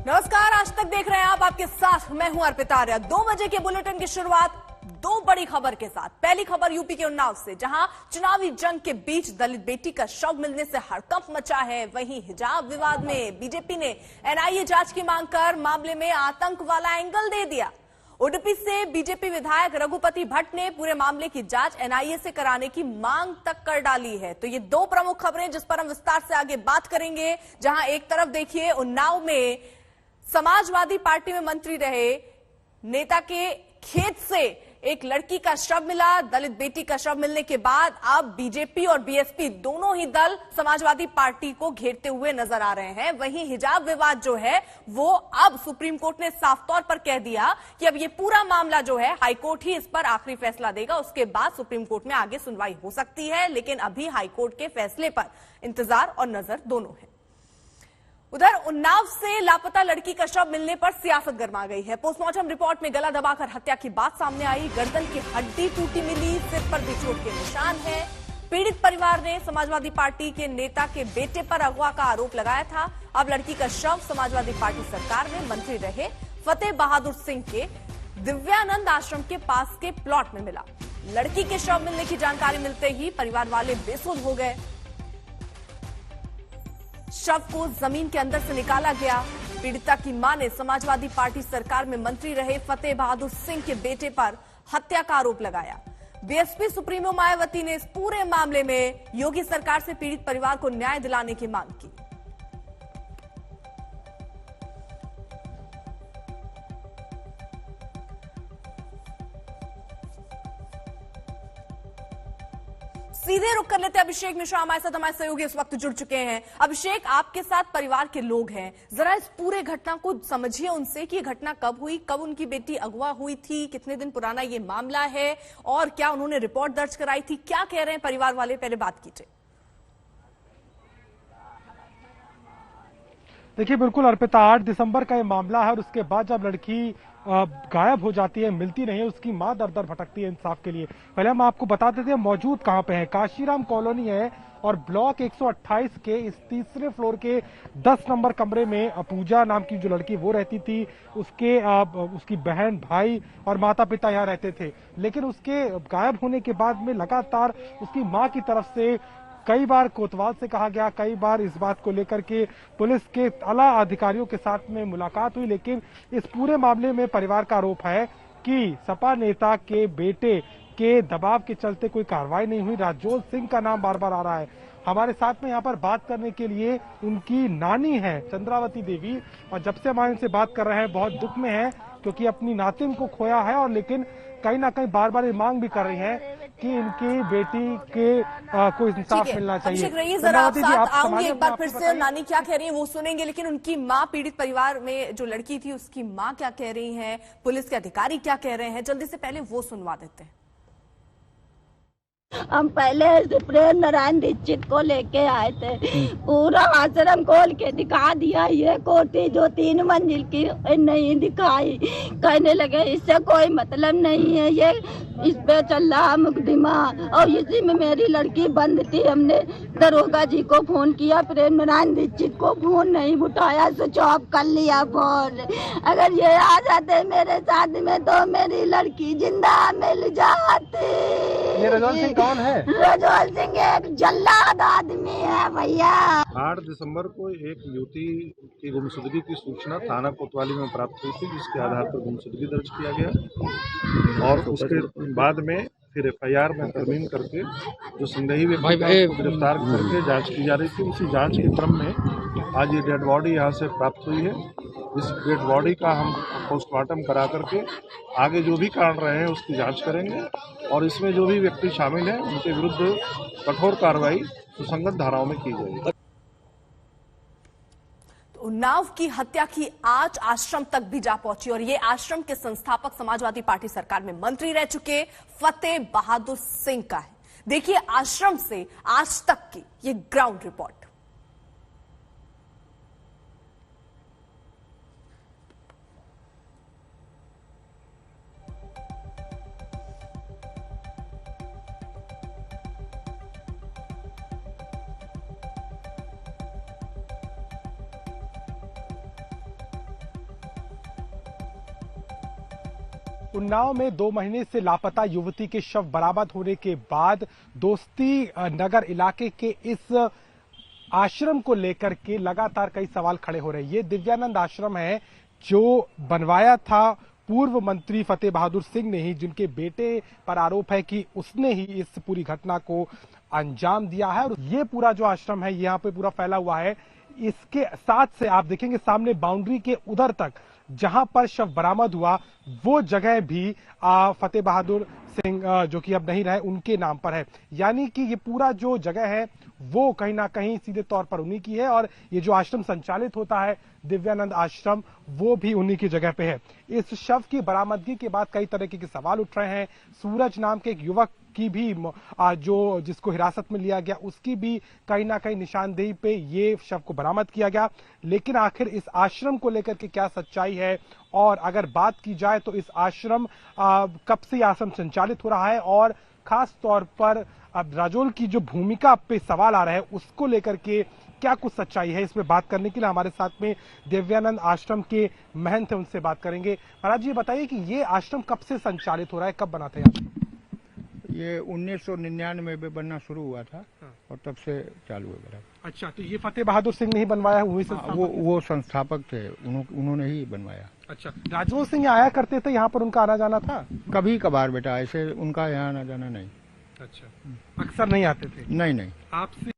नमस्कार, आज तक देख रहे हैं आप, आपके साथ मैं हूं अर्पिता आर्या। 2 बजे के बुलेटिन की शुरुआत 2 बड़ी खबर के साथ। पहली खबर यूपी के उन्नाव से, जहां चुनावी जंग के बीच दलित बेटी का शव मिलने से हड़कंप मचा है। वहीं हिजाब विवाद में बीजेपी ने एनआईए जांच की मांग कर मामले में आतंक वाला एंगल दे दिया। उडुपी से बीजेपी विधायक रघुपति भट्ट ने पूरे मामले की जांच एनआईए से कराने की मांग तक कर डाली है। तो ये 2 प्रमुख खबरें जिस पर हम विस्तार से आगे बात करेंगे। जहां एक तरफ देखिए, उन्नाव में समाजवादी पार्टी में मंत्री रहे नेता के खेत से एक लड़की का शव मिला। दलित बेटी का शव मिलने के बाद अब बीजेपी और बीएसपी दोनों ही दल समाजवादी पार्टी को घेरते हुए नजर आ रहे हैं। वहीं हिजाब विवाद जो है वो अब सुप्रीम कोर्ट ने साफ तौर पर कह दिया कि अब ये पूरा मामला जो है हाईकोर्ट ही इस पर आखिरी फैसला देगा। उसके बाद सुप्रीम कोर्ट में आगे सुनवाई हो सकती है, लेकिन अभी हाईकोर्ट के फैसले पर इंतजार और नजर दोनों है। उधर उन्नाव से लापता लड़की का शव मिलने पर सियासत गर्मा गई है। पोस्टमार्टम रिपोर्ट में गला दबाकर हत्या की बात सामने आई। गर्दन की हड्डी टूटी मिली, सिर पर भी चोट के निशान है। पीड़ित परिवार ने समाजवादी पार्टी के नेता के बेटे पर अगवा का आरोप लगाया था। अब लड़की का शव समाजवादी पार्टी सरकार में मंत्री रहे फतेह बहादुर सिंह के दिव्यानंद आश्रम के पास के प्लॉट में मिला। लड़की के शव मिलने की जानकारी मिलते ही परिवार वाले बेसुध हो गए। शव को जमीन के अंदर से निकाला गया। पीड़िता की मां ने समाजवादी पार्टी सरकार में मंत्री रहे फतेह बहादुर सिंह के बेटे पर हत्या का आरोप लगाया। बीएसपी सुप्रीमो मायावती ने इस पूरे मामले में योगी सरकार से पीड़ित परिवार को न्याय दिलाने की मांग की। सीधे रुक कर लेते अभिषेक मिश्रा हमारे साथ, हमारे सहयोगी इस वक्त जुड़ चुके हैं। अभिषेक, आपके साथ परिवार के लोग हैं, जरा इस पूरे घटना को समझिए उनसे कि ये घटना कब हुई, कब उनकी बेटी अगवा हुई थी, कितने दिन पुराना ये मामला है और क्या उन्होंने रिपोर्ट दर्ज कराई थी, क्या कह रहे हैं परिवार वाले, पहले बात कीजिए। देखिए, बिल्कुल अर्पिता, 8 दिसंबर का ये मामला है और उसके बाद जब लड़की गायब हो जाती है, मिलती नहीं है, उसकी मां दर दर भटकती है इंसाफ के लिए। पहले हम आपको बता देते हैं मौजूद कहां पे है। काशीराम कॉलोनी है और ब्लॉक 128 के इस 3रे फ्लोर के 10 नंबर कमरे में पूजा नाम की जो लड़की वो रहती थी। उसकी बहन, भाई और माता पिता यहाँ रहते थे, लेकिन उसके गायब होने के बाद में लगातार उसकी मां की तरफ से कई बार कोतवाल से कहा गया, कई बार इस बात को लेकर के पुलिस के आला अधिकारियों के साथ में मुलाकात हुई, लेकिन इस पूरे मामले में परिवार का आरोप है कि सपा नेता के बेटे के दबाव के चलते कोई कार्रवाई नहीं हुई। राजोल सिंह का नाम बार बार आ रहा है। हमारे साथ में यहाँ पर बात करने के लिए उनकी नानी है चंद्रावती देवी, और जब से हम इनसे बात कर रहे हैं बहुत दुख में है, क्योंकि अपनी नातिन को खोया है और लेकिन कहीं ना कहीं बार बार ये मांग भी कर रही है कि इनकी बेटी के को इंसाफ मिलना चाहिए। रहिए, जरा आप साथ आऊंगी एक बार फिर से। नानी क्या कह रही है वो सुनेंगे, लेकिन उनकी मां, पीड़ित परिवार में जो लड़की थी उसकी मां क्या कह रही है, पुलिस के अधिकारी क्या कह रहे हैं, जल्दी से पहले वो सुनवा देते हैं। हम पहले प्रेम नारायण दीक्षित को लेके आए थे, पूरा आश्रम खोल के दिखा दिया। ये कोठी जो 3 मंजिल की नहीं दिखाई, कहने लगे इससे कोई मतलब नहीं है, ये इस पे चल रहा मुकदमा। और इसी में मेरी लड़की बंद थी। हमने दरोगा जी को फोन किया, प्रेम नारायण दीक्षित को फोन नहीं उठाया, स्विच ऑफ कर लिया फोन। अगर ये आ जाते मेरे साथ में तो मेरी लड़की जिंदा मिल जाती। ये रजौल सिंह कौन है? रजौल सिंह एक जल्लाद आदमी है भैया। 8 दिसंबर को एक युवती की गुमशुदगी की सूचना थाना कोतवाली में प्राप्त हुई थी, जिसके आधार पर गुमशुदगी दर्ज किया गया और उसके बाद में फिर एफआईआर में तरमीम करके जो संदेही व्यक्ति को गिरफ्तार करके जांच की जा रही थी। उसी जांच के क्रम में आज ये डेड बॉडी यहाँ से प्राप्त हुई है। इस डेड बॉडी का हम पोस्टमार्टम करा करके आगे जो भी कारण रहे हैं उसकी जांच करेंगे और इसमें जो भी व्यक्ति शामिल हैं उनके विरुद्ध कठोर कार्रवाई सुसंगत धाराओं में की जाएगी। उन्नाव की हत्या की आज आश्रम तक भी जा पहुंची और ये आश्रम के संस्थापक समाजवादी पार्टी सरकार में मंत्री रह चुके फतेह बहादुर सिंह का है। देखिए आश्रम से आज तक की ये ग्राउंड रिपोर्ट। उन्नाव में 2 महीने से लापता युवती के शव बरामद होने के बाद दोस्ती नगर इलाके के इस आश्रम को लेकर के लगातार कई सवाल खड़े हो रहे हैं। ये दिव्यानंद आश्रम है जो बनवाया था पूर्व मंत्री फतेह बहादुर सिंह ने ही, जिनके बेटे पर आरोप है कि उसने ही इस पूरी घटना को अंजाम दिया है। और ये पूरा जो आश्रम है यहाँ पे पूरा फैला हुआ है। इसके साथ से आप देखेंगे सामने बाउंड्री के उधर तक जहां पर शव बरामद हुआ वो जगह भी फतेह बहादुर सिंह जो कि अब नहीं रहे उनके नाम पर है। यानी कि ये पूरा जो जगह है वो कहीं ना कहीं सीधे तौर पर उन्हीं की है और ये जो आश्रम संचालित होता है दिव्यानंद आश्रम वो भी उन्हीं की जगह पे है। इस शव की बरामदगी के बाद कई तरह के सवाल उठ रहे हैं। सूरज नाम के एक युवक की भी जो जिसको हिरासत में लिया गया उसकी भी कहीं ना कहीं निशानदेही पे ये शव को बरामद किया गया। लेकिन आखिर इस आश्रम को लेकर के क्या सच्चाई है और अगर बात की जाए तो इस आश्रम कब से आश्रम संचालित हो रहा है और खास तौर पर अब राजोल की जो भूमिका पे सवाल आ रहा है उसको लेकर के क्या कुछ सच्चाई है, इसमें बात करने के लिए हमारे साथ में दिव्यानंद आश्रम के महंत हैं, उनसे बात करेंगे। महाराज जी बताइए कि ये आश्रम कब से संचालित हो रहा है, कब बना था ये 1999 में बनना शुरू हुआ था और तब से चालू है मेरा। अच्छा, तो ये फतेह बहादुर सिंह ने ही बनवाया है? वो संस्थापक थे, उन्होंने ही बनवाया। अच्छा, राजोल सिंह आया करते थे यहाँ पर, उनका आना जाना था? कभी कभार बेटा, ऐसे उनका यहाँ आना जाना नहीं। अच्छा, अक्सर नहीं आते थे? नहीं। आपसे